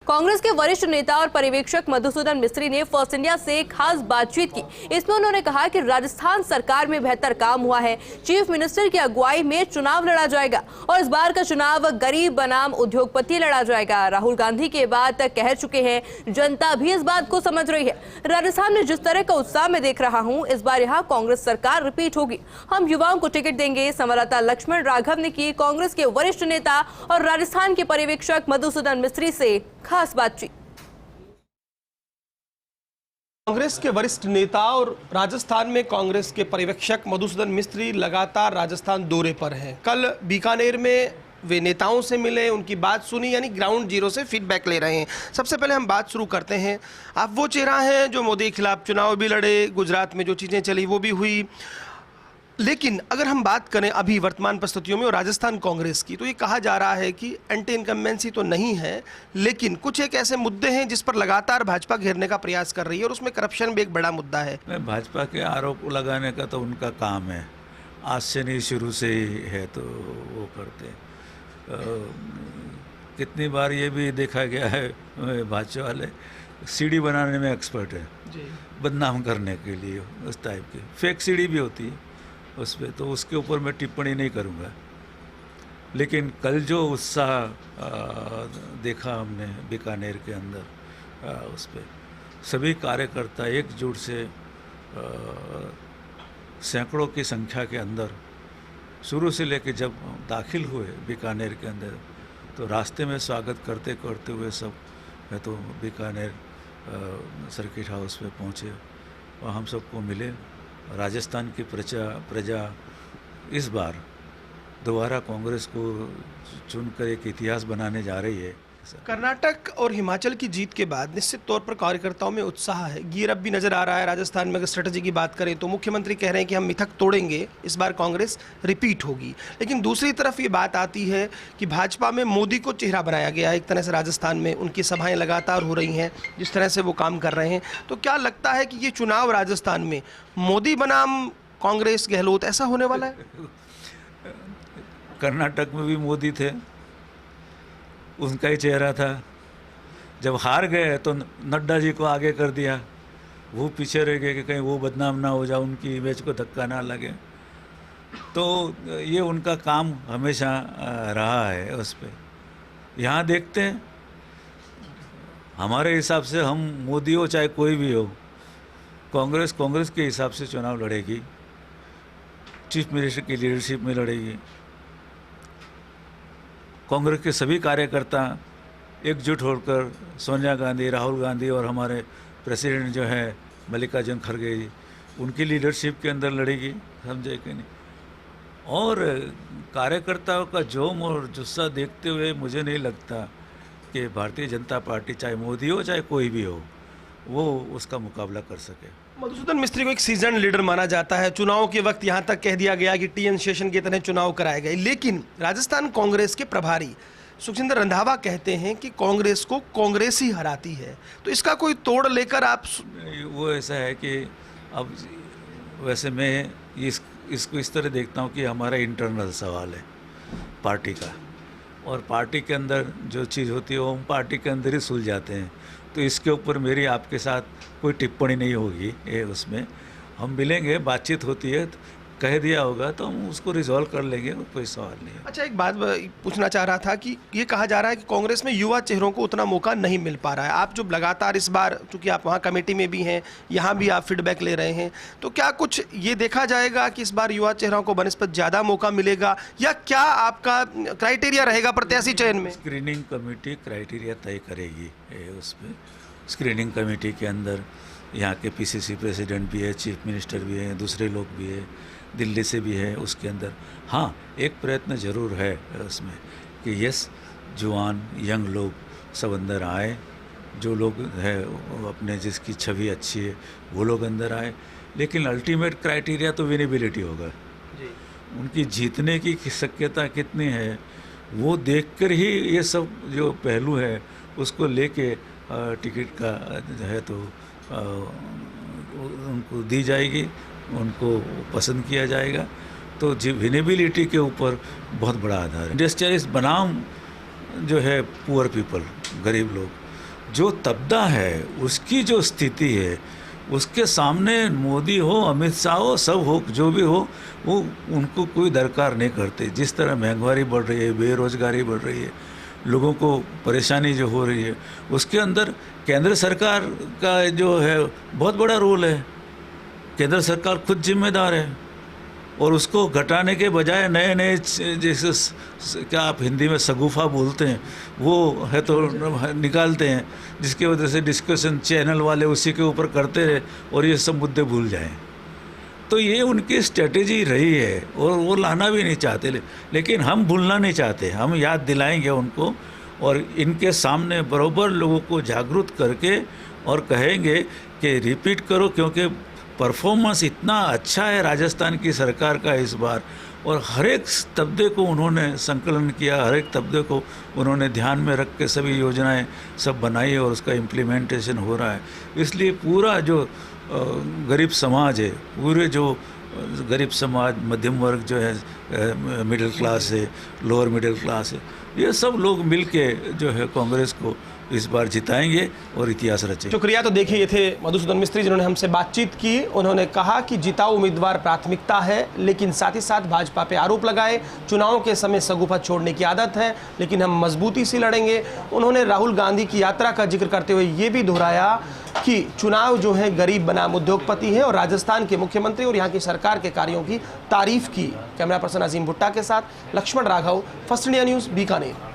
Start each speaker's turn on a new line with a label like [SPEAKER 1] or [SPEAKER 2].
[SPEAKER 1] कांग्रेस के वरिष्ठ नेता और पर्यवेक्षक मधुसूदन मिस्त्री ने फर्स्ट इंडिया से खास बातचीत की। इसमें उन्होंने कहा कि राजस्थान सरकार में बेहतर काम हुआ है, चीफ मिनिस्टर की अगुवाई में चुनाव लड़ा जाएगा और इस बार का चुनाव गरीब बनाम उद्योगपति लड़ा जाएगा। राहुल गांधी के बात कह चुके हैं, जनता भी इस बात को समझ रही है। राजस्थान में जिस तरह का उत्साह मैं देख रहा हूं, इस बार यहाँ कांग्रेस सरकार रिपीट होगी। हम युवाओं को टिकट देंगे। संवाददाता लक्ष्मण राघव ने की कांग्रेस के वरिष्ठ नेता और राजस्थान के पर्यवेक्षक मधुसूदन मिस्त्री से खास बातचीत।
[SPEAKER 2] कांग्रेस के वरिष्ठ नेता और राजस्थान में कांग्रेस के पर्यवेक्षक मधुसूदन मिस्त्री लगातार राजस्थान दौरे पर हैं। कल बीकानेर में वे नेताओं से मिले, उनकी बात सुनी, यानी ग्राउंड जीरो से फीडबैक ले रहे हैं। सबसे पहले हम बात शुरू करते हैं। आप वो चेहरा हैं जो मोदी के खिलाफ चुनाव भी लड़े, गुजरात में जो चीज़ें चली वो भी हुई, लेकिन अगर हम बात करें अभी वर्तमान परिस्थितियों में और राजस्थान कांग्रेस की, तो ये कहा जा रहा है कि एंटी इनकम्बेंसी तो नहीं है, लेकिन कुछ एक ऐसे मुद्दे हैं जिस पर लगातार भाजपा घेरने का प्रयास कर रही है और उसमें करप्शन भी एक बड़ा मुद्दा है।
[SPEAKER 3] भाजपा के आरोप लगाने का तो उनका काम है, आज से नहीं शुरू से ही है, तो वो करते हैं। कितनी बार ये भी देखा गया है, भाजपा वाले सीढ़ी बनाने में एक्सपर्ट है, बदनाम करने के लिए उस टाइप की फेक सीढ़ी भी होती है उस पर, तो उसके ऊपर मैं टिप्पणी नहीं करूँगा। लेकिन कल जो उत्साह देखा हमने बीकानेर के अंदर, उस पर सभी कार्यकर्ता एकजुट से सैकड़ों की संख्या के अंदर शुरू से लेकर जब दाखिल हुए बीकानेर के अंदर, तो रास्ते में स्वागत करते करते हुए सब मैं तो बीकानेर सर्किट हाउस पे पहुँचे और हम सबको मिले। राजस्थान की प्रजा इस बार दोबारा कांग्रेस को चुनकर एक इतिहास बनाने जा रही है।
[SPEAKER 2] कर्नाटक और हिमाचल की जीत के बाद निश्चित तौर पर कार्यकर्ताओं में उत्साह है, गियर अप भी नजर आ रहा है। राजस्थान में अगर स्ट्रेटजी की बात करें तो मुख्यमंत्री कह रहे हैं कि हम मिथक तोड़ेंगे, इस बार कांग्रेस रिपीट होगी। लेकिन दूसरी तरफ ये बात आती है कि भाजपा में मोदी को चेहरा बनाया गया है एक तरह से। राजस्थान में उनकी सभाएं लगातार हो रही हैं, जिस तरह से वो काम कर रहे हैं, तो क्या लगता है कि ये चुनाव राजस्थान में मोदी बनाम कांग्रेस गहलोत ऐसा होने वाला है?
[SPEAKER 3] कर्नाटक में भी मोदी थे, उनका ही चेहरा था। जब हार गए तो नड्डा जी को आगे कर दिया, वो पीछे रह गए कि कहीं वो बदनाम ना हो जाए, उनकी इमेज को धक्का ना लगे। तो ये उनका काम हमेशा रहा है उस पर। यहाँ देखते हैं, हमारे हिसाब से हम मोदी हो चाहे कोई भी हो, कांग्रेस के हिसाब से चुनाव लड़ेगी, चीफ मिनिस्टर की लीडरशिप में लड़ेगी। कांग्रेस के सभी कार्यकर्ता एकजुट होकर सोनिया गांधी, राहुल गांधी और हमारे प्रेसिडेंट जो है मल्लिकार्जुन खड़गे जी, उनकी लीडरशिप के अंदर लड़ेगी, समझे कि नहीं। और कार्यकर्ताओं का जोम और जुस्सा देखते हुए मुझे नहीं लगता कि भारतीय जनता पार्टी चाहे मोदी हो चाहे कोई भी हो, वो उसका मुकाबला कर सके।
[SPEAKER 2] मधुसूदन मिस्त्री को एक सीजन लीडर माना जाता है। चुनाव के वक्त यहाँ तक कह दिया गया कि टीएन शेषन की तरह चुनाव कराए गए, लेकिन राजस्थान कांग्रेस के प्रभारी सुखजिंदर रंधावा कहते हैं कि कांग्रेस को कांग्रेस ही हराती है। तो इसका कोई तोड़ लेकर आप?
[SPEAKER 3] वो ऐसा है कि अब वैसे मैं इसको इस तरह देखता हूँ कि हमारा इंटरनल सवाल है पार्टी का, और पार्टी के अंदर जो चीज़ होती है वो हम पार्टी के अंदर ही सुलझ जाते हैं। तो इसके ऊपर मेरी आपके साथ कोई टिप्पणी नहीं होगी। ये उसमें हम मिलेंगे, बातचीत होती है, तो कह दिया होगा तो हम उसको रिजॉल्व कर लेंगे, कोई सवाल नहीं है।
[SPEAKER 2] अच्छा, एक बात पूछना चाह रहा था कि ये कहा जा रहा है कि कांग्रेस में युवा चेहरों को उतना मौका नहीं मिल पा रहा है। आप जो लगातार इस बार, चूंकि आप वहाँ कमेटी में भी हैं, यहाँ भी आप फीडबैक ले रहे हैं, तो क्या कुछ ये देखा जाएगा कि इस बार युवा चेहरों को बनस्पत ज़्यादा मौका मिलेगा, या क्या आपका क्राइटेरिया रहेगा प्रत्याशी चयन में?
[SPEAKER 3] स्क्रीनिंग कमेटी क्राइटेरिया तय करेगी। उसमें स्क्रीनिंग कमेटी के अंदर यहाँ के पीसीसी प्रेसिडेंट भी है, चीफ मिनिस्टर भी है, दूसरे लोग भी है, दिल्ली से भी है उसके अंदर। हाँ, एक प्रयत्न ज़रूर है उसमें कि यस, जवान यंग लोग सब अंदर आए, जो लोग है अपने जिसकी छवि अच्छी है वो लोग अंदर आए। लेकिन अल्टीमेट क्राइटेरिया तो विनेबिलिटी होगा जी। उनकी जीतने की शक्यता कितनी है वो देखकर ही ये सब जो पहलू है उसको लेके टिकट का है तो उनको दी जाएगी, उनको पसंद किया जाएगा। तो विनेबिलिटी के ऊपर बहुत बड़ा आधार है। इंडस्ट्रियलिस्ट बनाम जो है पुअर पीपल, गरीब लोग, जो तबदा है उसकी जो स्थिति है उसके सामने मोदी हो, अमित शाह हो, सब हो, जो भी हो, वो उनको कोई दरकार नहीं करते। जिस तरह महंगाई बढ़ रही है, बेरोजगारी बढ़ रही है, लोगों को परेशानी जो हो रही है, उसके अंदर केंद्र सरकार का जो है बहुत बड़ा रोल है। केंद्र सरकार खुद जिम्मेदार है और उसको घटाने के बजाय नए नए जैसे क्या आप हिंदी में सगुफा बोलते हैं वो है तो निकालते हैं, जिसकी वजह से डिस्कशन चैनल वाले उसी के ऊपर करते रहे और ये सब मुद्दे भूल जाएं। तो ये उनकी स्ट्रेटेजी रही है और वो लाना भी नहीं चाहते, लेकिन हम भूलना नहीं चाहते। हम याद दिलाएंगे उनको और इनके सामने बराबर लोगों को जागरूक करके और कहेंगे कि रिपीट करो, क्योंकि परफॉर्मेंस इतना अच्छा है राजस्थान की सरकार का इस बार, और हर एक तबके को उन्होंने संकलन किया, हर एक तबके को उन्होंने ध्यान में रख के सभी योजनाएं सब बनाई और उसका इम्प्लीमेंटेशन हो रहा है। इसलिए पूरा जो गरीब समाज है, पूरे जो गरीब समाज, मध्यम वर्ग जो है, मिडिल क्लास है, लोअर मिडिल क्लास है, ये सब लोग मिलके जो है कांग्रेस को इस बार जिताएंगे और इतिहास रचेंगे।
[SPEAKER 2] शुक्रिया। तो देखिए, ये थे मधुसूदन मिस्त्री जिन्होंने हमसे बातचीत की। उन्होंने कहा कि जिताऊ उम्मीदवार प्राथमिकता है, लेकिन साथ ही साथ भाजपा पे आरोप लगाए चुनाव के समय सगुफा छोड़ने की आदत है, लेकिन हम मजबूती से लड़ेंगे। उन्होंने राहुल गांधी की यात्रा का जिक्र करते हुए ये भी दोहराया कि चुनाव जो है गरीब बनाम उद्योगपति है, और राजस्थान के मुख्यमंत्री और यहाँ की सरकार के कार्यों की तारीफ की। कैमरा पर्सन अजीम भुट्टा के साथ Lakshman Raghav, first India news, Bikaner.